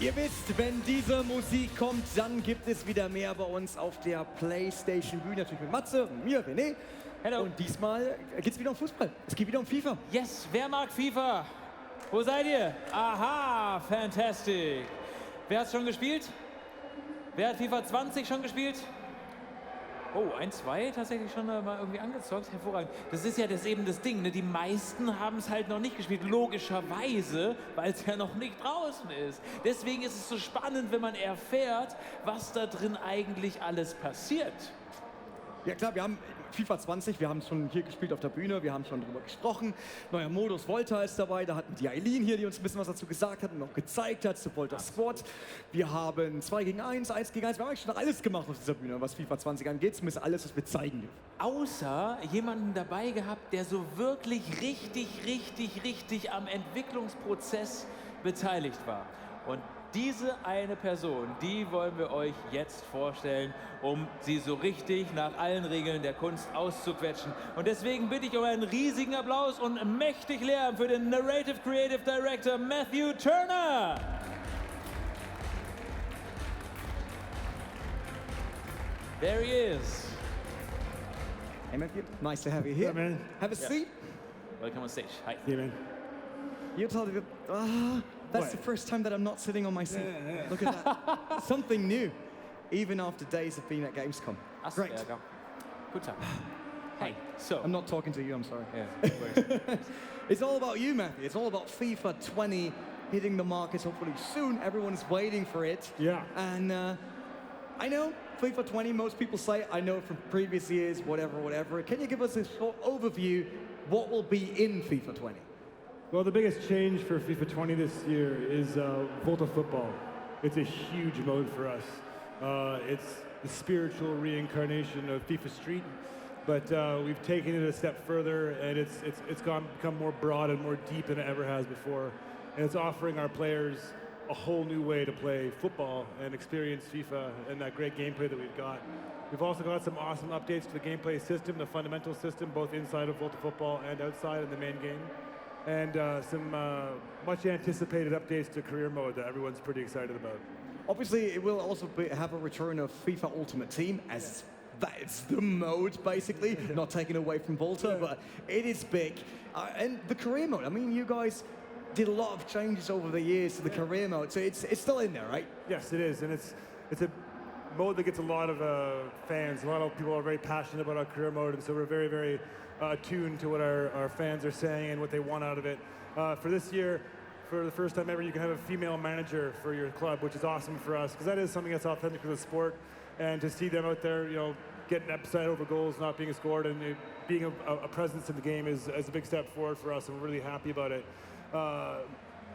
Ihr wisst, wenn diese Musik kommt, dann gibt es wieder mehr bei uns auf der PlayStation-Bühne. Natürlich mit Matze, mir, René. Hello. Und diesmal geht es wieder um Fußball. Es geht wieder um FIFA. Yes, wer mag FIFA? Wo seid ihr? Aha, fantastic. Wer hat schon gespielt? Wer hat FIFA 20 schon gespielt? Oh, 1, 2 tatsächlich schon mal irgendwie angezockt. Hervorragend. Das ist ja eben das Ding, ne? Die meisten haben es halt noch nicht gespielt. Logischerweise, weil es ja noch nicht draußen ist. Deswegen ist es so spannend, wenn man erfährt, was da drin eigentlich alles passiert. Ja klar, wir haben FIFA 20, wir haben es schon hier gespielt auf der Bühne, wir haben schon drüber gesprochen. Neuer Modus, VOLTA ist dabei, da hatten die Eileen hier, die uns ein bisschen was dazu gesagt hat und auch gezeigt hat zu VOLTA Squad. Wir haben 2 gegen 1, 1 gegen 1, wir haben eigentlich schon alles gemacht auf dieser Bühne, was FIFA 20 angeht, zumindest alles, was wir zeigen dürfen. Außer jemanden dabei gehabt, der so wirklich richtig am Entwicklungsprozess beteiligt war. Und diese eine Person, die wollen wir euch jetzt vorstellen, um sie so richtig nach allen Regeln der Kunst auszuquetschen. Und deswegen bitte ich um einen riesigen Applaus und mächtig Lärm für den Narrative Creative Director Matthew Turner. There he is. Hey Matthew, nice to have you here. Yeah, man. Have a seat. Welcome on stage. Hi. Yeah, man. You told me, that's the first time that I'm not sitting on my seat. Yeah. Look at that. Something new, even after days of being at Gamescom. Great. Good time. Hey, so. I'm not talking to you, I'm sorry. Yeah, It's all about you, Matthew. It's all about FIFA 20 hitting the markets hopefully soon. Everyone's waiting for it. Yeah. And I know FIFA 20, most people say, I know it from previous years, whatever. Can you give us a short overview what will be in FIFA 20? Well, the biggest change for FIFA 20 this year is VOLTA football. It's a huge mode for us. It's the spiritual reincarnation of FIFA Street, but we've taken it a step further, and it's become more broad and more deep than it ever has before. And it's offering our players a whole new way to play football and experience FIFA and that great gameplay that we've got. We've also got some awesome updates to the gameplay system, the fundamental system, both inside of VOLTA football and outside in the main game. And some much anticipated updates to career mode that everyone's pretty excited about. Obviously, it will also have a return of FIFA Ultimate Team, as that's the mode, basically, not taken away from VOLTA, but it is big. And the career mode, I mean, you guys did a lot of changes over the years to the career mode, so it's still in there, right? Yes, it is, and it's a mode that gets a lot of fans. A lot of people are very passionate about our career mode, and so we're very attuned to what our fans are saying and what they want out of it. For this year, for the first time ever, you can have a female manager for your club, which is awesome for us, because that is something that's authentic to the sport. And to see them out there, you know, getting upside over goals not being scored and being a presence in the game is a big step forward for us, and we're really happy about it.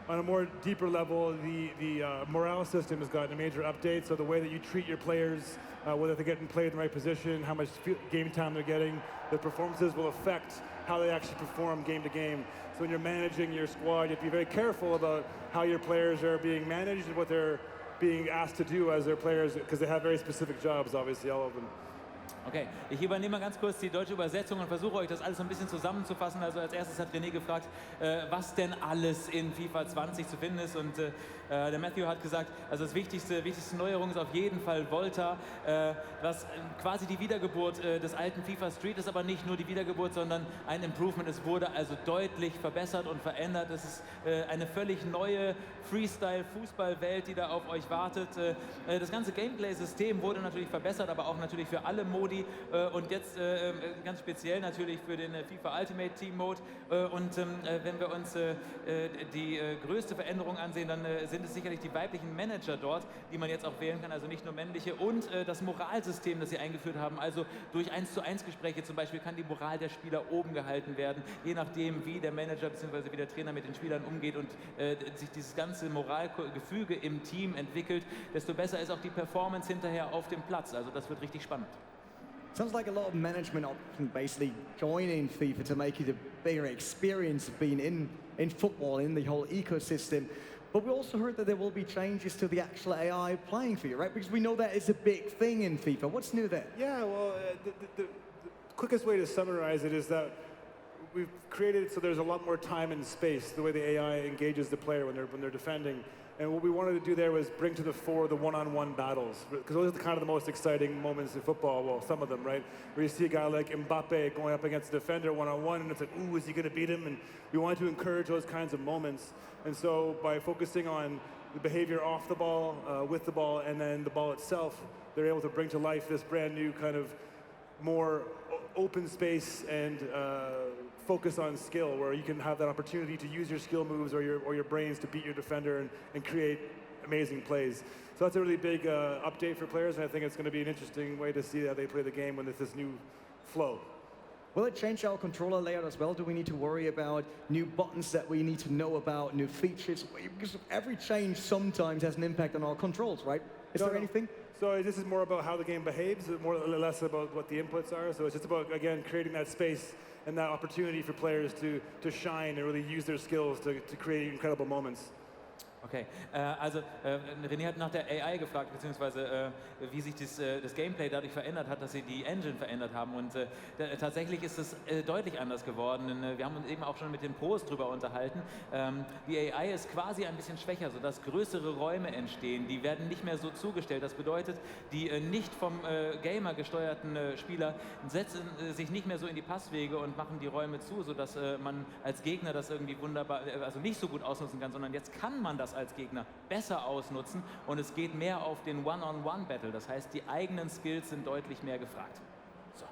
On a more deeper level, the morale system has gotten a major update, so the way that you treat your players, whether they're getting played in the right position, how much game time they're getting, the performances will affect how they actually perform game to game. So when you're managing your squad, you have to be very careful about how your players are being managed and what they're being asked to do as their players, because they have very specific jobs, obviously, all of them. Okay, ich übernehme mal ganz kurz die deutsche Übersetzung und versuche euch das alles ein bisschen zusammenzufassen. Also als erstes hat René gefragt, was denn alles in FIFA 20 zu finden ist, und der Matthew hat gesagt, also das wichtigste Neuerung ist auf jeden Fall VOLTA, was quasi die Wiedergeburt des alten Fifa Street ist, aber nicht nur die Wiedergeburt, sondern ein Improvement. Es wurde also deutlich verbessert und verändert. Es ist eine völlig neue Freestyle-Fußballwelt, die da auf euch wartet. Das ganze Gameplay-System wurde natürlich verbessert, aber auch natürlich für alle Modi. Und jetzt ganz speziell natürlich für den FIFA Ultimate Team Mode. Und wenn wir uns die größte Veränderung ansehen, dann sind es sicherlich die weiblichen Manager dort, die man jetzt auch wählen kann, also nicht nur männliche. Und das Moralsystem, das sie eingeführt haben, also durch 1:1 Gespräche zum Beispiel kann die Moral der Spieler oben gehalten werden, je nachdem wie der Manager bzw. wie der Trainer mit den Spielern umgeht und sich dieses ganze Moralgefüge im Team entwickelt, desto besser ist auch die Performance hinterher auf dem Platz. Also das wird richtig spannend. Sounds like a lot of management options basically joining FIFA to make it a bigger experience of being in football, in the whole ecosystem. But we also heard that there will be changes to the actual AI playing for you, right? Because we know that is a big thing in FIFA. What's new there? Yeah, well, the quickest way to summarize it is that we've created it so there's a lot more time and space, the way the AI engages the player when they're defending. And what we wanted to do there was bring to the fore the one-on-one battles, because those are kind of the most exciting moments in football, well, some of them, right? Where you see a guy like Mbappe going up against a defender one-on-one, and it's like, ooh, is he going to beat him? And we wanted to encourage those kinds of moments. And so by focusing on the behavior off the ball, with the ball, and then the ball itself, they're able to bring to life this brand new kind of more open space and focus on skill, where you can have that opportunity to use your skill moves or your brains to beat your defender and create amazing plays. So that's a really big update for players, and I think it's going to be an interesting way to see how they play the game when there's this new flow. Will it change our controller layout as well? Do we need to worry about new buttons that we need to know about, new features? Because every change sometimes has an impact on our controls, right? Is there anything? So this is more about how the game behaves, more or less about what the inputs are. So it's just about, again, creating that space and that opportunity for players to shine and really use their skills to create incredible moments. Okay, also René hat nach der AI gefragt, beziehungsweise wie sich das Gameplay dadurch verändert hat, dass sie die Engine verändert haben. Und tatsächlich ist es deutlich anders geworden. Denn, wir haben uns eben auch schon mit den Pros drüber unterhalten. Die AI ist quasi ein bisschen schwächer, sodass größere Räume entstehen. Die werden nicht mehr so zugestellt. Das bedeutet, die nicht vom Gamer gesteuerten Spieler setzen sich nicht mehr so in die Passwege und machen die Räume zu, sodass man als Gegner das irgendwie wunderbar, also nicht so gut ausnutzen kann, sondern jetzt kann man das als Gegner besser ausnutzen und es geht mehr auf den One-on-One-Battle. Das heißt, die eigenen Skills sind deutlich mehr gefragt. So.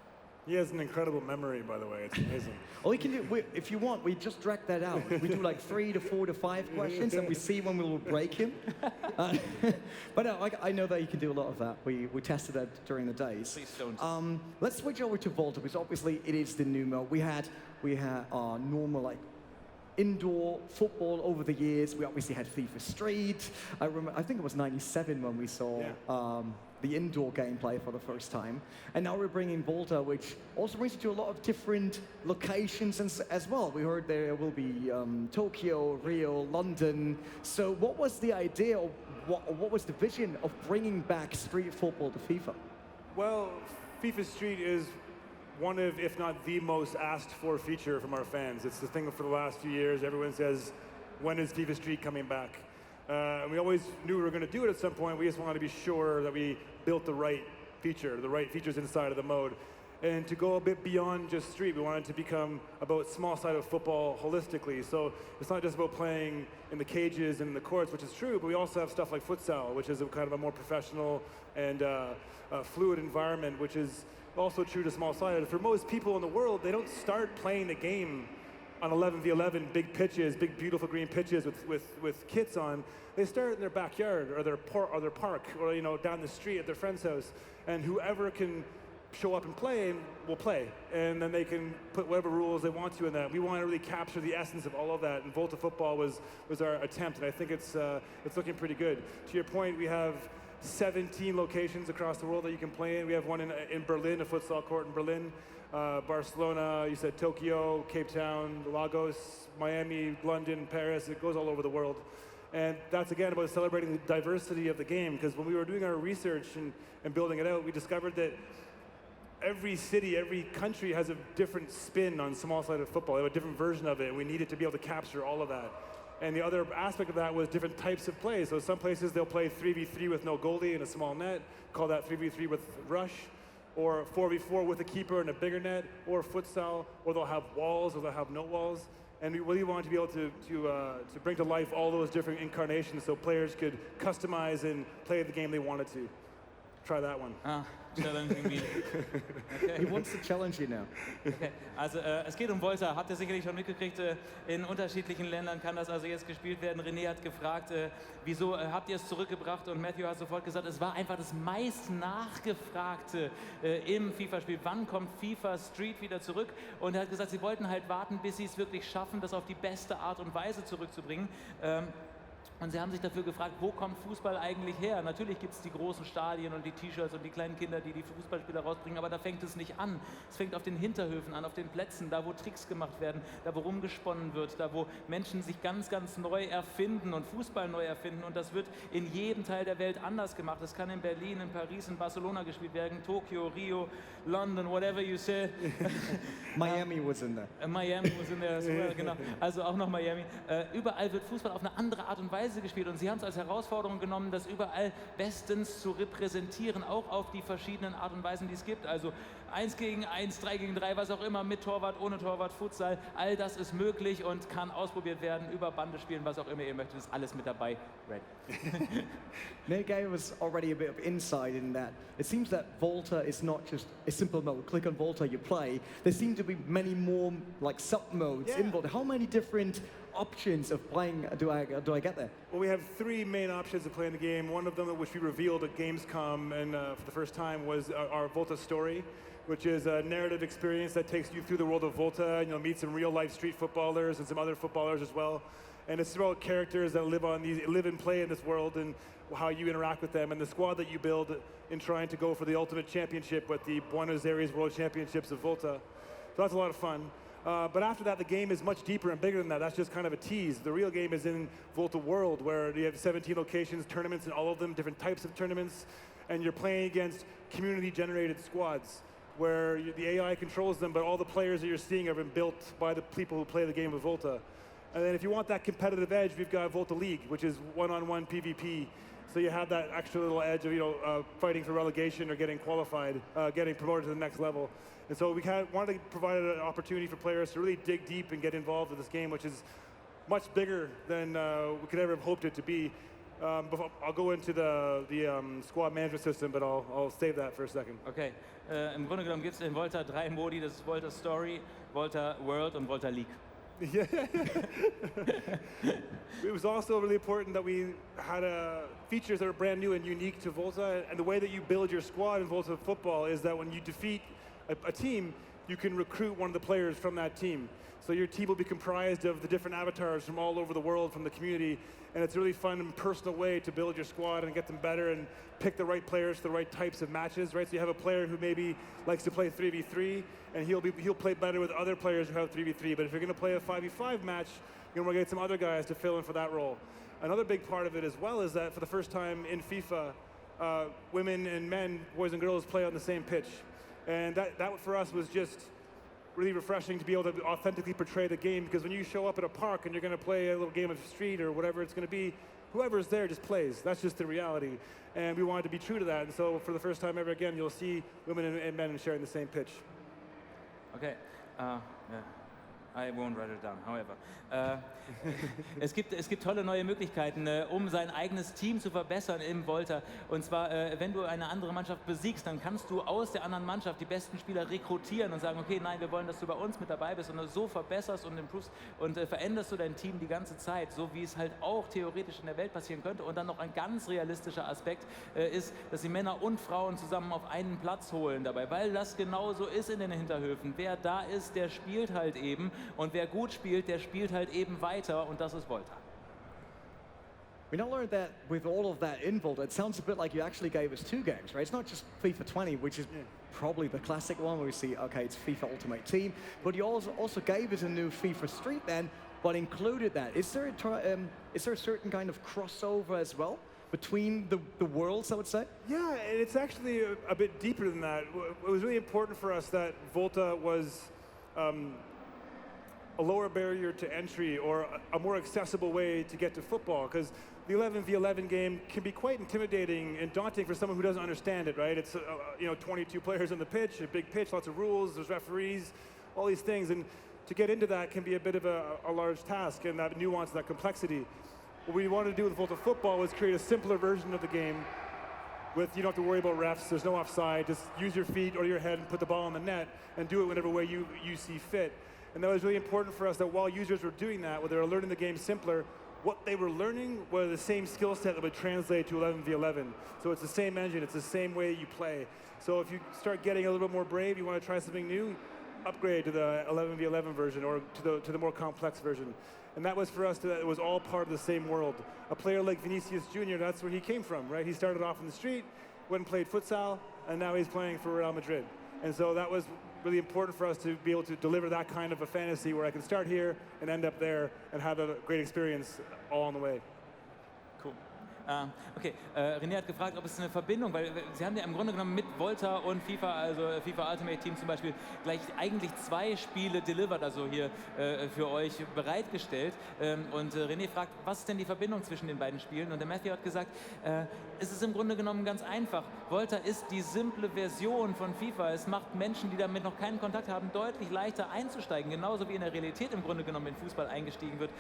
He has an incredible memory, by the way. It's amazing. Or we can do, if you want, we just drag that out. We do like 3 to 4 to 5 questions and we see when we will break him. But no, I know that you can do a lot of that. We tested that during the days. Please don't. Let's switch over to VOLTA, because obviously it is the new mode. We had our normal like indoor football over the years. We obviously had Fifa Street. I think it was 97 when we saw the indoor gameplay for the first time. And now we're bringing VOLTA, which also brings you to a lot of different locations as well. We heard there will be Tokyo, Rio, London. So what was the idea, or what was the vision of bringing back street football to FIFA? Well, FIFA Street is one of, if not the most asked for feature from our fans. It's the thing for the last few years. Everyone says, when is FIFA Street coming back? And we always knew we were going to do it at some point. We just wanted to be sure that we built the right features inside of the mode. And to go a bit beyond just Street, we wanted to become about small-sided football holistically. So it's not just about playing in the cages and in the courts, which is true, but we also have stuff like futsal, which is a kind of a more professional and fluid environment, which is also true to small-sided. For most people in the world, they don't start playing the game on 11v11 big pitches, big beautiful green pitches with kits on. They start in their backyard or their park, or down the street at their friend's house, and whoever can show up and play will play, and then they can put whatever rules they want to in that. We want to really capture the essence of all of that, and VOLTA Football was our attempt, and I think it's looking pretty good. To your point, we have 17 locations across the world that you can play in. We have one in Berlin, a futsal court in Berlin, Barcelona, you said Tokyo, Cape Town, Lagos, Miami, London, Paris. It goes all over the world. And that's, again, about celebrating the diversity of the game, because when we were doing our research and building it out, we discovered that every city, every country has a different spin on small-sided football. They have a different version of it, and we needed to be able to capture all of that. And the other aspect of that was different types of play. So some places they'll play 3v3 with no goalie and a small net, call that 3v3 with rush, or 4v4 with a keeper and a bigger net, or futsal, or they'll have walls, or they'll have no walls. And we really wanted to be able to bring to life all those different incarnations so players could customize and play the game they wanted to. Try that one. Challenging me. Okay. He wants to challenge you now. Okay. Also es geht um VOLTA, habt ihr sicherlich schon mitgekriegt, in unterschiedlichen Ländern kann das also jetzt gespielt werden. René hat gefragt, wieso habt ihr es zurückgebracht, und Matthew hat sofort gesagt, es war einfach das meist nachgefragte im FIFA-Spiel. Wann kommt FIFA Street wieder zurück? Und er hat gesagt, sie wollten halt warten, bis sie es wirklich schaffen, das auf die beste Art und Weise zurückzubringen. Und sie haben sich dafür gefragt, wo kommt Fußball eigentlich her? Natürlich gibt es die großen Stadien und die T-Shirts und die kleinen Kinder, die die Fußballspieler rausbringen, aber da fängt es nicht an. Es fängt auf den Hinterhöfen an, auf den Plätzen, da wo Tricks gemacht werden, da wo rumgesponnen wird, da wo Menschen sich ganz, ganz neu erfinden und Fußball neu erfinden, und das wird in jedem Teil der Welt anders gemacht. Es kann in Berlin, in Paris, in Barcelona gespielt werden, Tokio, Rio, London, whatever you say. Miami was in there. Miami was in there, genau. Also auch noch Miami. Überall wird Fußball auf eine andere Art und und Weise gespielt und sie haben es als Herausforderung genommen, das überall bestens zu repräsentieren, auch auf die verschiedenen Art und Weisen, die es gibt. Also 1 gegen 1, 3 gegen 3, was auch immer, mit Torwart, ohne Torwart, Futsal, all das ist möglich und kann ausprobiert werden, über Bande spielen, was auch immer ihr möchtet, ist alles mit dabei. Ready. Nick gave us already a bit of insight in that. It seems that VOLTA is not just a simple mode. Click on VOLTA, you play. There seem to be many more like sub-modes in VOLTA. How many different options of playing do I get there? Well, we have 3 main options of playing the game. One of them, which we revealed at gamescom and for the first time, was our VOLTA story, which is a narrative experience that takes you through the world of VOLTA, and you'll meet some real-life street footballers and some other footballers as well. And it's about characters that live and play in this world, and how you interact with them, and the squad that you build in trying to go for the ultimate championship with the Buenos Aires World Championships of VOLTA. So that's a lot of fun. But after that, the game is much deeper and bigger than that. That's just kind of a tease. The real game is in VOLTA World, where you have 17 locations, tournaments in all of them, different types of tournaments, and you're playing against community-generated squads, where the AI controls them, but all the players that you're seeing have been built by the people who play the game of VOLTA. And then if you want that competitive edge, we've got VOLTA League, which is one-on-one PvP. So you have that extra little edge of fighting for relegation or getting qualified, getting promoted to the next level. And so we wanted to provide an opportunity for players to really dig deep and get involved with this game, which is much bigger than we could ever have hoped it to be. I'll go into the squad management system, but I'll save that for a second. Okay, im Grunde genommen gibt es in VOLTA 3 Modi, das ist VOLTA Story, VOLTA World und VOLTA League. Yeah. It was also really important that we had features that are brand new and unique to VOLTA, and the way that you build your squad in VOLTA football is that when you defeat a team, you can recruit one of the players from that team. So your team will be comprised of the different avatars from all over the world, from the community, and it's a really fun and personal way to build your squad and get them better and pick the right players for the right types of matches, right? So you have a player who maybe likes to play 3v3, and he'll play better with other players who have 3v3, but if you're gonna play a 5v5 match, you're gonna get some other guys to fill in for that role. Another big part of it as well is that for the first time in FIFA, women and men, boys and girls, play on the same pitch. And that for us was just really refreshing to be able to authentically portray the game, because when you show up at a park and you're going to play a little game of Street or whatever it's going to be, whoever's there just plays. That's just the reality. And we wanted to be true to that. And so for the first time ever again, you'll see women and men sharing the same pitch. Okay, yeah. I won't write it down, however. Es gibt tolle neue Möglichkeiten, um sein eigenes Team zu verbessern im VOLTA. Und zwar, wenn du eine andere Mannschaft besiegst, dann kannst du aus der anderen Mannschaft die besten Spieler rekrutieren und sagen, okay, nein, wir wollen, dass du bei uns mit dabei bist und du so verbesserst und improvest und veränderst du dein Team die ganze Zeit, so wie es halt auch theoretisch in der Welt passieren könnte. Und dann noch ein ganz realistischer Aspekt ist, dass sie Männer und Frauen zusammen auf einen Platz holen dabei, weil das genauso ist in den Hinterhöfen. Wer da ist, der spielt halt eben. Und wer gut spielt, der spielt halt eben weiter, und das ist VOLTA. We now learned that with all of that in VOLTA, it sounds a bit like you actually gave us 2 games, right? It's not just FIFA 20, which is probably the classic one where we see, okay, it's FIFA Ultimate Team, but you also gave us a new FIFA Street then, but included that. Is there a certain kind of crossover as well between the worlds, I would say? Yeah, it's actually a bit deeper than that. It was really important for us that VOLTA was a lower barrier to entry, or a more accessible way to get to football, because the 11v11 game can be quite intimidating and daunting for someone who doesn't understand it, right? It's 22 players on the pitch, a big pitch, lots of rules, there's referees, all these things, and to get into that can be a bit of a large task, and that nuance, that complexity. What we wanted to do with VOLTA football was create a simpler version of the game with, you don't have to worry about refs, there's no offside, just use your feet or your head and put the ball in the net and do it whatever way you see fit. And that was really important for us, that while users were doing that, where they were learning the game simpler, what they were learning were the same skill set that would translate to 11v11. So it's the same engine, it's the same way you play. So if you start getting a little bit more brave, you want to try something new, upgrade to the 11v11 version, or to the more complex version. And that was for us, that it was all part of the same world. A player like Vinicius Jr., that's where he came from, right? He started off in the street, went and played futsal, and now he's playing for Real Madrid. And so that was really important for us to be able to deliver that kind of a fantasy where I can start here and end up there and have a great experience all on the way. Cool. Okay, René hat gefragt, ob es eine Verbindung, weil Sie haben ja im Grunde genommen mit VOLTA und FIFA, also FIFA Ultimate Team zum Beispiel, gleich eigentlich 2 Spiele delivered, also hier für euch bereitgestellt. Und René fragt, was ist denn die Verbindung zwischen den beiden Spielen? Und der Matthew hat gesagt, es ist im Grunde genommen ganz einfach. VOLTA ist die simple Version von FIFA. Es macht Menschen, die damit noch keinen Kontakt haben, deutlich leichter einzusteigen, genauso wie in der Realität im Grunde genommen in Fußball eingestiegen wird.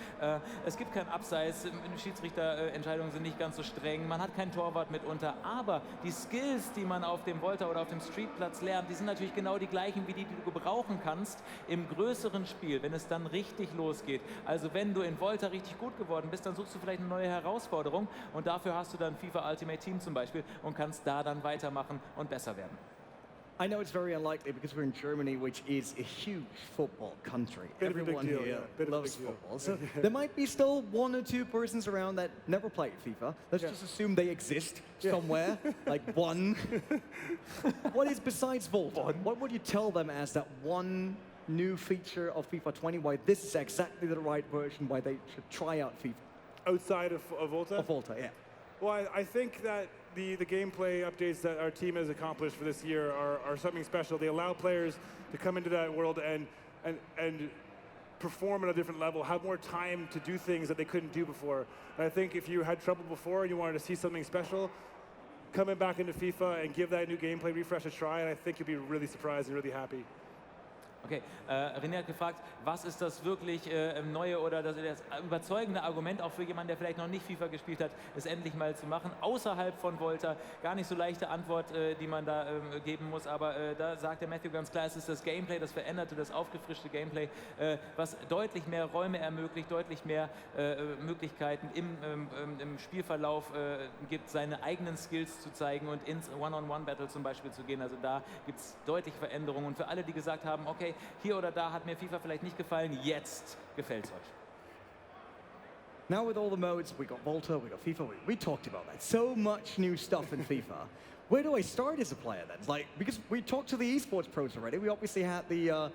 Es gibt kein Abseits, Schiedsrichterentscheidungen sind nicht ganz so streng, man hat keinen Torwart mitunter, aber die Skills, die man auf dem VOLTA oder auf dem Streetplatz lernt, die sind natürlich genau die gleichen wie die, die du gebrauchen kannst im größeren Spiel, wenn es dann richtig losgeht. Also wenn du in VOLTA richtig gut geworden bist, dann suchst du vielleicht eine neue Herausforderung und dafür hast du dann FIFA Ultimate Team zum Beispiel und kannst da dann weitermachen und besser werden. I know it's very unlikely because we're in Germany, which is a huge football country. Everyone here loves football. So there might be still 1 or 2 persons around that never played FIFA. Let's just assume they exist somewhere, like one. What is besides VOLTA? What would you tell them as that one new feature of FIFA 20, why this is exactly the right version, why they should try out FIFA? Outside of VOLTA? Of VOLTA, yeah. Well, I think that the gameplay updates that our team has accomplished for this year are something special. They allow players to come into that world and perform at a different level, have more time to do things that they couldn't do before. And I think if you had trouble before and you wanted to see something special, coming back into FIFA and give that new gameplay refresh a try, and I think you'll be really surprised and really happy. Okay, René hat gefragt, was ist das wirklich neue oder das überzeugende Argument auch für jemanden, der vielleicht noch nicht FIFA gespielt hat, es endlich mal zu machen, außerhalb von VOLTA. Gar nicht so leichte Antwort, die man da geben muss, aber da sagt der Matthew ganz klar, es ist das Gameplay, das veränderte, das aufgefrischte Gameplay, was deutlich mehr Räume ermöglicht, deutlich mehr Möglichkeiten im Spielverlauf gibt, seine eigenen Skills zu zeigen und ins One-on-One-Battle zum Beispiel zu gehen. Also da gibt es deutliche Veränderungen und für alle, die gesagt haben, okay, hier oder da hat mir FIFA vielleicht nicht gefallen, jetzt gefällt es euch. Now with all the modes, we got VOLTA, we got FIFA, we talked about that. So much new stuff in FIFA. Where do I start as a player then? Like, because we talked to the esports pros already, we obviously had the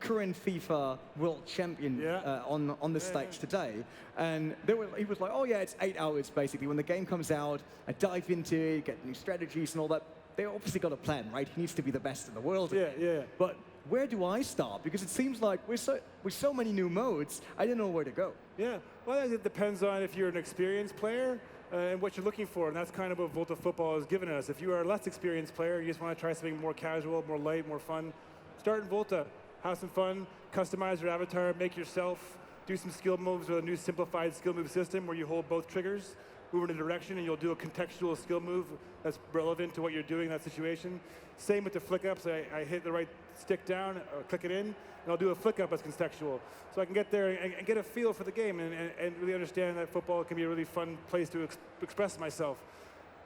current FIFA world champion on the stage today, and he was like, oh yeah, it's 8 hours basically. When the game comes out, I dive into it, get new strategies and all that. They obviously got a plan, right? He needs to be the best in the world. Yeah. But where do I start? Because it seems like with so many new modes, I don't know where to go. Yeah, well, it depends on if you're an experienced player and what you're looking for, and that's kind of what VOLTA Football has given us. If you are a less experienced player, you just want to try something more casual, more light, more fun, start in VOLTA. Have some fun, customize your avatar, make yourself, do some skill moves with a new simplified skill move system where you hold both triggers, move in a direction, and you'll do a contextual skill move that's relevant to what you're doing in that situation. Same with the flick ups. I hit the right stick down, or click it in, and I'll do a flick up that's contextual. So I can get there and get a feel for the game and really understand that football can be a really fun place to express myself.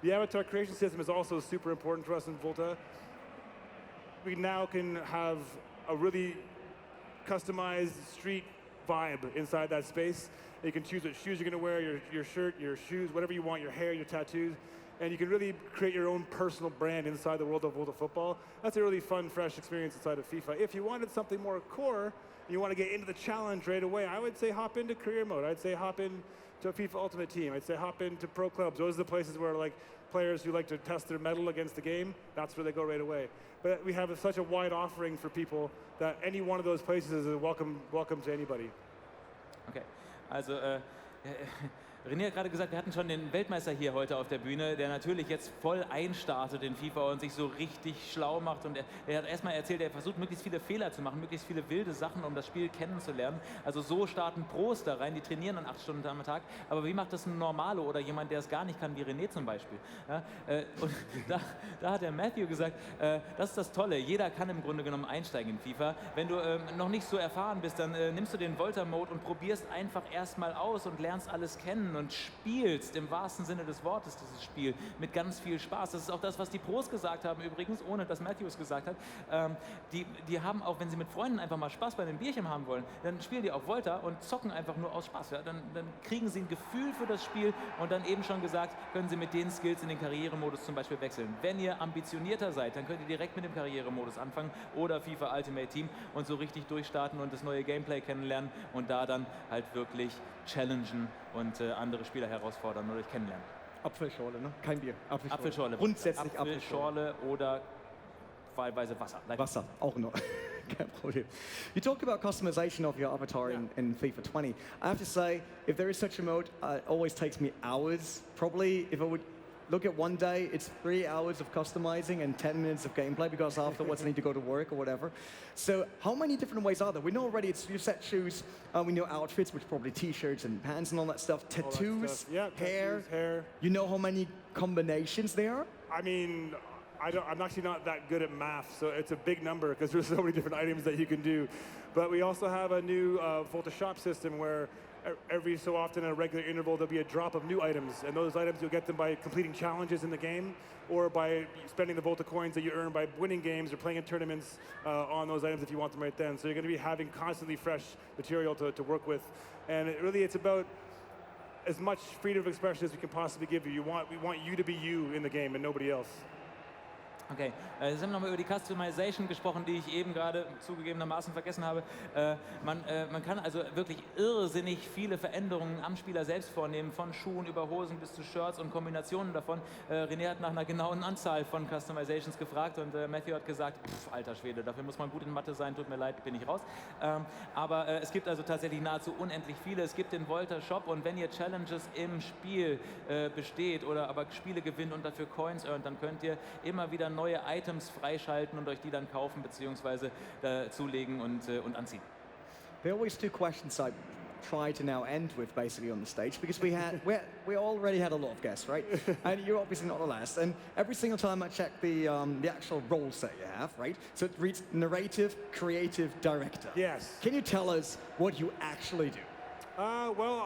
The avatar creation system is also super important for us in VOLTA. We now can have a really customized street vibe inside that space. You can choose what shoes you're going to wear, your shirt, your shoes, whatever you want, your hair, your tattoos. And you can really create your own personal brand inside the world of VOLTA Football. That's a really fun, fresh experience inside of FIFA. If you wanted something more core, and you want to get into the challenge right away, I would say hop into career mode. I'd say hop into a FIFA Ultimate Team. I'd say hop into pro clubs. Those are the places where like players who like to test their mettle against the game, that's where they go right away. But we have such a wide offering for people that any one of those places is a welcome to anybody. Okay, also René hat gerade gesagt, wir hatten schon den Weltmeister hier heute auf der Bühne, der natürlich jetzt voll einstartet in FIFA und sich so richtig schlau macht. Und er hat erstmal erzählt, er versucht möglichst viele Fehler zu machen, möglichst viele wilde Sachen, um das Spiel kennenzulernen. Also so starten Pros da rein, die trainieren dann 8 Stunden am Tag. Aber wie macht das ein Normalo oder jemand, der es gar nicht kann, wie René zum Beispiel? Ja, und da hat der Matthew gesagt, das ist das Tolle, jeder kann im Grunde genommen einsteigen in FIFA. Wenn du noch nicht so erfahren bist, dann nimmst du den VOLTA-Mode und probierst einfach erstmal aus und lernst alles kennen und spielst im wahrsten Sinne des Wortes dieses Spiel mit ganz viel Spaß. Das ist auch das, was die Pros gesagt haben übrigens, ohne dass Matthew es gesagt hat. Die haben auch, wenn sie mit Freunden einfach mal Spaß bei einem Bierchen haben wollen, dann spielen die auf VOLTA und zocken einfach nur aus Spaß. Ja? Dann kriegen sie ein Gefühl für das Spiel und dann eben schon gesagt, können sie mit den Skills in den Karrieremodus zum Beispiel wechseln. Wenn ihr ambitionierter seid, dann könnt ihr direkt mit dem Karrieremodus anfangen oder FIFA Ultimate Team und so richtig durchstarten und das neue Gameplay kennenlernen und da dann halt wirklich challengen und andere Spieler herausfordern oder kennenlernen. Apfelschorle, ne? Kein Bier. Apfelschorle. Grundsätzlich Apfelschorle oder wahlweise Wasser. Wasser, auch noch. Kein Problem. You talk about customization of your avatar in FIFA 20. I have to say, if there is such a mode, it always takes me hours. Probably, if I would look at one day, it's 3 hours of customizing and 10 minutes of gameplay because afterwards I need to go to work or whatever. So how many different ways are there? We know already it's your set shoes, we know outfits, which probably t-shirts and pants and all that stuff, tattoos, hair. You know how many combinations there are? I mean, I'm actually not that good at math, so it's a big number because there's so many different items that you can do. But we also have a new VOLTA shop system where every so often at a regular interval there'll be a drop of new items, and those items you'll get them by completing challenges in the game or by spending the VOLTA coins that you earn by winning games or playing in tournaments on those items if you want them right then. So you're going to be having constantly fresh material to work with, and it's about as much freedom of expression as we can possibly give you. We want you to be you in the game and nobody else. Okay, jetzt haben wir nochmal über die Customization gesprochen, die ich eben gerade zugegebenermaßen vergessen habe. Man kann also wirklich irrsinnig viele Veränderungen am Spieler selbst vornehmen, von Schuhen über Hosen bis zu Shirts und Kombinationen davon. René hat nach einer genauen Anzahl von Customizations gefragt und Matthew hat gesagt, alter Schwede, dafür muss man gut in Mathe sein, tut mir leid, bin ich raus. Aber es gibt also tatsächlich nahezu unendlich viele. Es gibt den VOLTA Shop und wenn ihr Challenges im Spiel besteht oder aber Spiele gewinnt und dafür Coins earnt, dann könnt ihr immer wieder neue Items freischalten und euch die dann kaufen bzw. zulegen und anziehen. There are always two questions I try to now end with basically on the stage because we already had a lot of guests, right? And you're obviously not the last. And every single time I check the actual role set you have, right? So it reads narrative, creative, director. Yes. Can you tell us what you actually do? Well,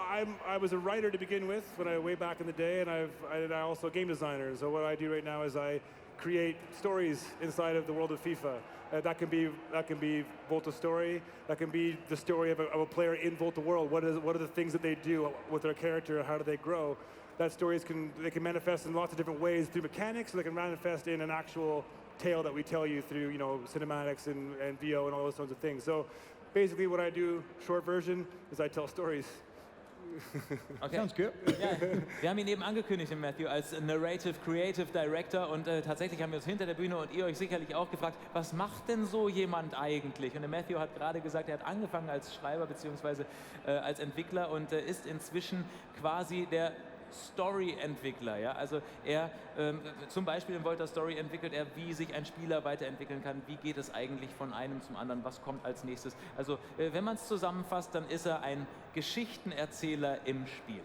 I was a writer to begin with way back in the day, and I'm also a game designer. So what I do right now is I create stories inside of the world of FIFA. That can be VOLTA story. That can be the story of a player in VOLTA world. What are the things that they do with their character? How do they grow? That stories can manifest in lots of different ways through mechanics. Or they can manifest in an actual tale that we tell you through cinematics and VO and all those sorts of things. So basically, what I do, short version, is I tell stories. Okay. Sounds good. Ja, wir haben ihn eben angekündigt, den Matthew, als Narrative Creative Director und tatsächlich haben wir uns hinter der Bühne und ihr euch sicherlich auch gefragt, was macht denn so jemand eigentlich? Und der Matthew hat gerade gesagt, er hat angefangen als Schreiber bzw. Als Entwickler und ist inzwischen quasi der Story-Entwickler, ja, also er zum Beispiel in VOLTA Story entwickelt er, wie sich ein Spieler weiterentwickeln kann, wie geht es eigentlich von einem zum anderen, was kommt als nächstes. Also wenn man es zusammenfasst, dann ist er ein Geschichtenerzähler im Spiel.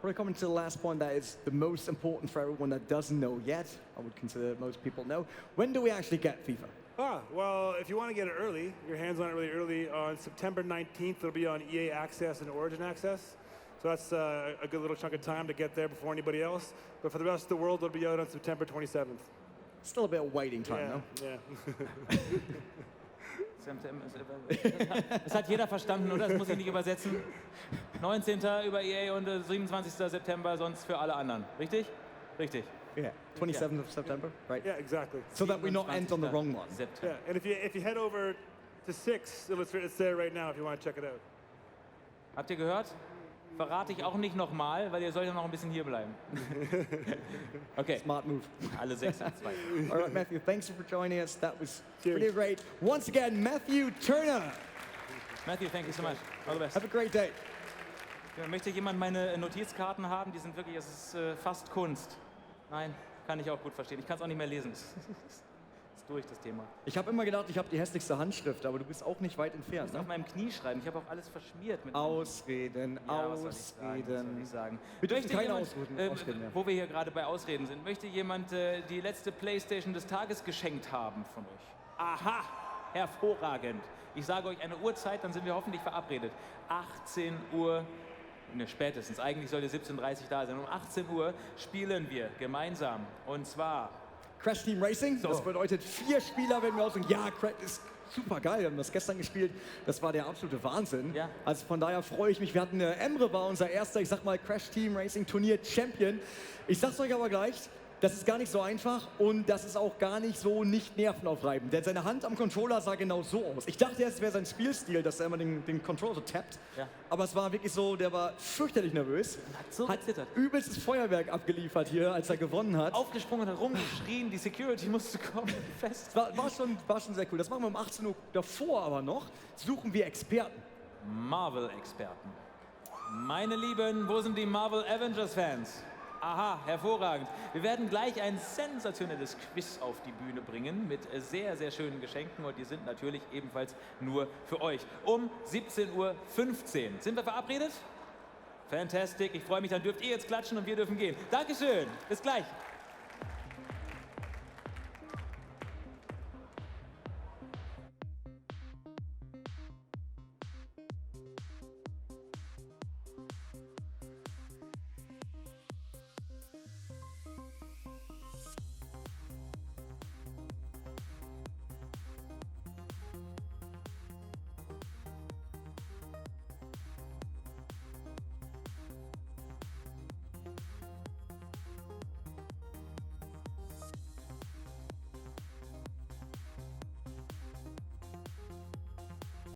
We're coming to the last point that is the most important for everyone that doesn't know yet. I would consider most people know. When do we actually get FIFA? Well, if you want to get it early, your hands on it really early, on September 19th, it'll be on EA Access and Origin Access. So that's a good little chunk of time to get there before anybody else. But for the rest of the world, it'll be out on September 27th. Still a bit of waiting time, though. Yeah. Das hat jeder verstanden, oder? Das muss ich nicht übersetzen. 19. über EA und 27. September sonst für alle anderen. Richtig? Richtig. Yeah, 27th of September, right? Yeah, exactly. So that we not end on the wrong one. Yeah, and if you head over to 6, it's there right now if you want to check it out. Habt ihr gehört? Verrate ich auch nicht nochmal, weil ihr sollt ja noch ein bisschen hier bleiben. Okay. Smart move. Alle 6 und 2. All right, Matthew, thanks for joining us. That was pretty great. Once again, Matthew Turner. Matthew, thank you so much. All the best. Have a great day. Ja, möchte jemand meine Notizkarten haben? Die sind wirklich, es ist fast Kunst. Nein, kann ich auch gut verstehen. Ich kann es auch nicht mehr lesen. Ist durch das Thema. Ich habe immer gedacht, ich habe die hässlichste Handschrift, aber du bist auch nicht weit entfernt. Ich muss auf meinem Knie schreiben. Ich habe auch alles verschmiert. Mit Ausreden, ja, Ausreden. Was soll ich sagen? Wir dürfen keine jemand, Ausreden mehr. Wo wir hier gerade bei Ausreden sind, möchte jemand die letzte PlayStation des Tages geschenkt haben von euch? Aha, hervorragend. Ich sage euch eine Uhrzeit, dann sind wir hoffentlich verabredet. 18 Uhr. Ne, spätestens. Eigentlich sollte 17:30 Uhr da sein. Um 18 Uhr spielen wir gemeinsam. Und zwar Crash Team Racing. So. Das bedeutet 4 Spieler, wenn wir aussagen, ja, Crash ist super geil. Wir haben das gestern gespielt. Das war der absolute Wahnsinn. Ja. Also von daher freue ich mich. Wir hatten Emre war unser erster, ich sag mal, Crash Team Racing Turnier Champion. Ich sag's euch aber gleich, Das ist gar nicht so einfach und das ist auch gar nicht so nicht nervenaufreibend. Denn seine Hand am Controller sah genau so aus. Ich dachte erst, es wäre sein Spielstil, dass er immer den Controller so tappt. Ja. Aber es war wirklich so, der war fürchterlich nervös. Hat gezittert. Übelstes Feuerwerk abgeliefert hier, als er gewonnen hat. Aufgesprungen, hat rumgeschrien, die Security musste kommen, fest. War schon sehr cool. Das machen wir um 18 Uhr. Davor aber noch suchen wir Experten. Marvel-Experten. Meine Lieben, wo sind die Marvel Avengers-Fans? Aha, hervorragend. Wir werden gleich ein sensationelles Quiz auf die Bühne bringen mit sehr, sehr schönen Geschenken und die sind natürlich ebenfalls nur für euch. Um 17:15 Uhr. Sind wir verabredet? Fantastic, ich freue mich, dann dürft ihr jetzt klatschen und wir dürfen gehen. Dankeschön, bis gleich.